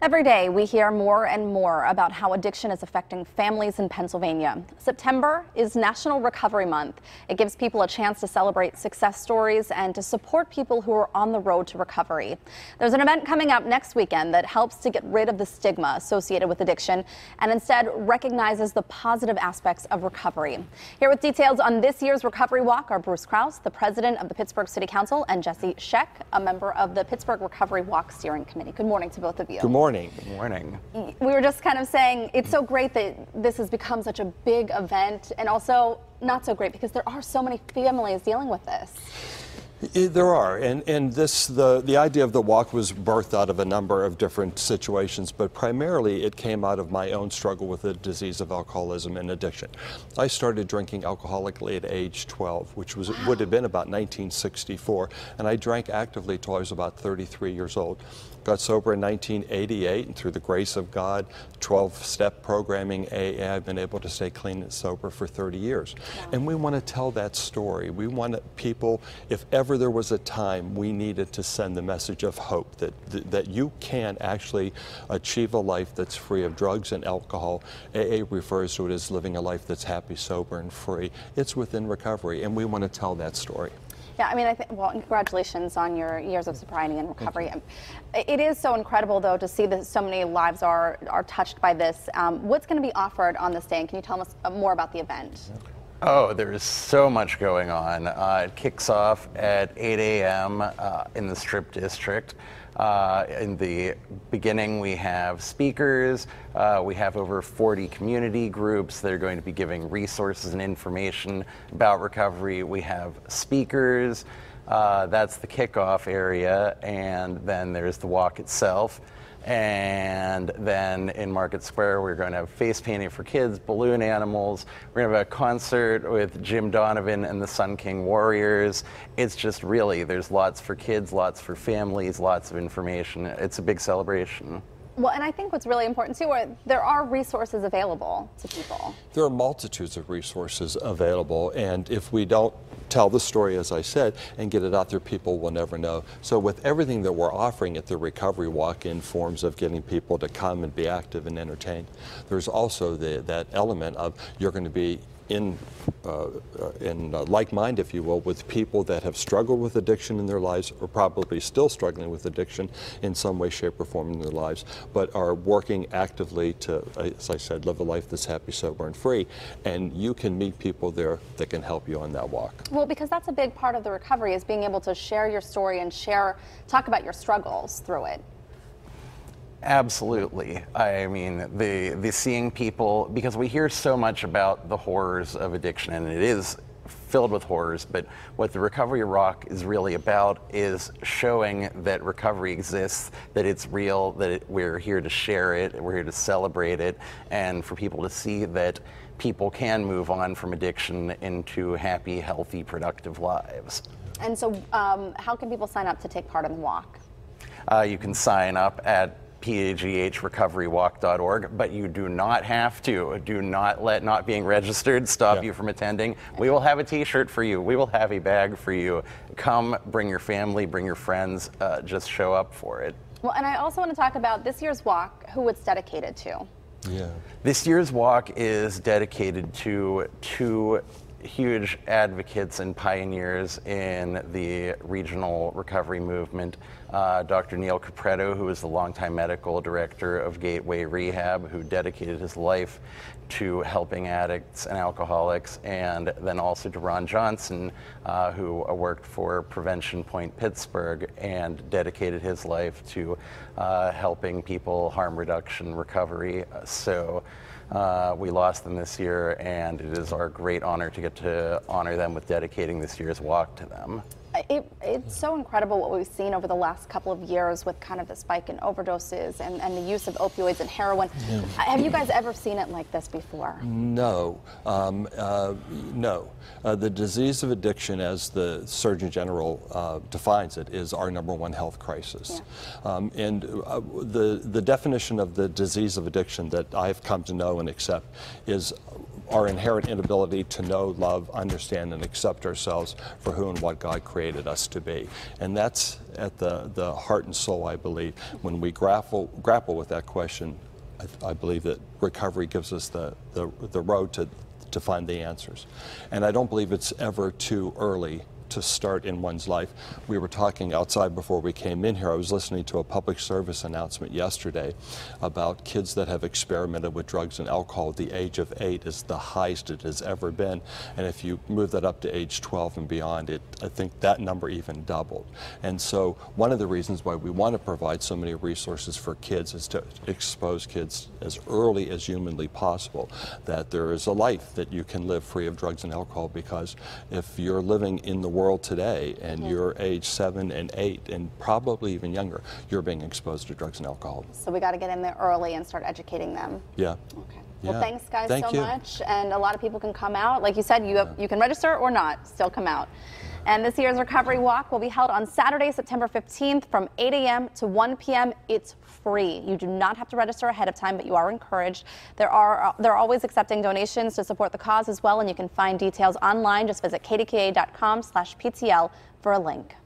Every day we hear more and more about how addiction is affecting families in Pennsylvania. September is National Recovery Month. It gives people a chance to celebrate success stories and to support people who are on the road to recovery. There's an event coming up next weekend that helps to get rid of the stigma associated with addiction and instead recognizes the positive aspects of recovery. Here with details on this year's Recovery Walk are Bruce Kraus, the president of the Pittsburgh City Council, and Jesse Scheck, a member of the Pittsburgh Recovery Walk Steering Committee. Good morning to both of you. Good morning. Good morning. We were just kind of saying it's so great that this has become such a big event, and also not so great because there are so many families dealing with this. There are, and the idea of the walk was birthed out of a number of different situations, but primarily it came out of my own struggle with the disease of alcoholism and addiction. I started drinking alcoholically at age 12, which would have been about 1964, and I drank actively till I was about 33 years old. Got sober in 1988, and through the grace of God, 12-step programming AA, I've been able to stay clean and sober for 30 years. Wow. And we want to tell that story. We want people, if ever there was a time we needed to send the message of hope that you can actually achieve a life that's free of drugs and alcohol. AA refers to it as living a life that's happy, sober, and free. It's within recovery, and we want to tell that story. Yeah, I mean, well, congratulations on your years of sobriety and recovery. It is so incredible, though, to see that so many lives are touched by this. What's going to be offered on this day, and can you tell us more about the event? Oh, there is so much going on. It kicks off at 8 a.m. In the Strip District. In the beginning, we have speakers. We have over 40 community groups that are going to be giving resources and information about recovery. We have speakers. That's the kickoff area. And then there's the walk itself. And then in Market Square, we're going to have face painting for kids, balloon animals. We're going to have a concert with Jim Donovan and the Sun King Warriors. It's just really, there's lots for kids, lots for families, lots of information. It's a big celebration. Well, and I think what's really important, too, there are resources available to people. There are multitudes of resources available, and if we don't tell the story, as I said, and get it out there, people will never know. So with everything that we're offering at the Recovery Walk in forms of getting people to come and be active and entertained, there's also that element of you're going to be in like mind, if you will, with people that have struggled with addiction in their lives, or probably still struggling with addiction in some way, shape, or form in their lives, but are working actively to, as I said, live a life that's happy, sober, and free. And you can meet people there that can help you on that walk. Well, because that's a big part of the recovery, is being able to share your story and talk about your struggles through it. Absolutely. I mean, the seeing people, because we hear so much about the horrors of addiction, and it is filled with horrors, but what the Recovery Walk is really about is showing that recovery exists, that it's real, that we're here to share it, we're here to celebrate it, and for people to see that people can move on from addiction into happy, healthy, productive lives. And so how can people sign up to take part in the walk? You can sign up at paghrrecoverywalk.org, but you do not have to. Do not let not being registered stop you from attending. We will have a t-shirt for you. We will have a bag for you. Come, bring your family, bring your friends, just show up for it. Well, and I also want to talk about this year's walk, who it's dedicated to. Yeah. This year's walk is dedicated to two huge advocates and pioneers in the regional recovery movement. Dr. Neil Capretto, who is the longtime medical director of Gateway Rehab, who dedicated his life to helping addicts and alcoholics, and then also to Ron Johnson, who worked for Prevention Point Pittsburgh and dedicated his life to helping people, harm reduction, recovery. So we lost them this year, and it is our great honor to get to honor them with dedicating this year's walk to them. It's so incredible what we've seen over the last couple of years with kind of the spike in overdoses and the use of opioids and heroin. Yeah. Have you guys ever seen it like this before? No. No. The disease of addiction, as the Surgeon General defines it, is our #1 health crisis. Yeah. And the definition of the disease of addiction that I've come to know and accept is our inherent inability to know, love, understand, and accept ourselves for who and what God created us to be. And that's at the heart and soul, I believe. When we grapple with that question, I believe that recovery gives us the road to find the answers. And I don't believe it's ever too early to start in one's life. We were talking outside before we came in here. I was listening to a public service announcement yesterday about kids that have experimented with drugs and alcohol. The age of 8 is the highest it has ever been. And if you move that up to age 12 and beyond, I think that number even doubled. And so one of the reasons why we want to provide so many resources for kids is to expose kids as early as humanly possible that there is a life that you can live free of drugs and alcohol, because if you're living in the world today and you're age 7 and 8 and probably even younger, you're being exposed to drugs and alcohol. So we got to get in there early and start educating them. Yeah. Okay. Yeah. Well, thanks guys Thank so you. much. And a lot of people can come out. Like you said, you can register or not, still come out. And this year's Recovery Walk will be held on Saturday, September 15th from 8 a.m. to 1 p.m. It's free. You do not have to register ahead of time, but you are encouraged. They're always accepting donations to support the cause as well, and you can find details online. Just visit kdka.com/PTL for a link.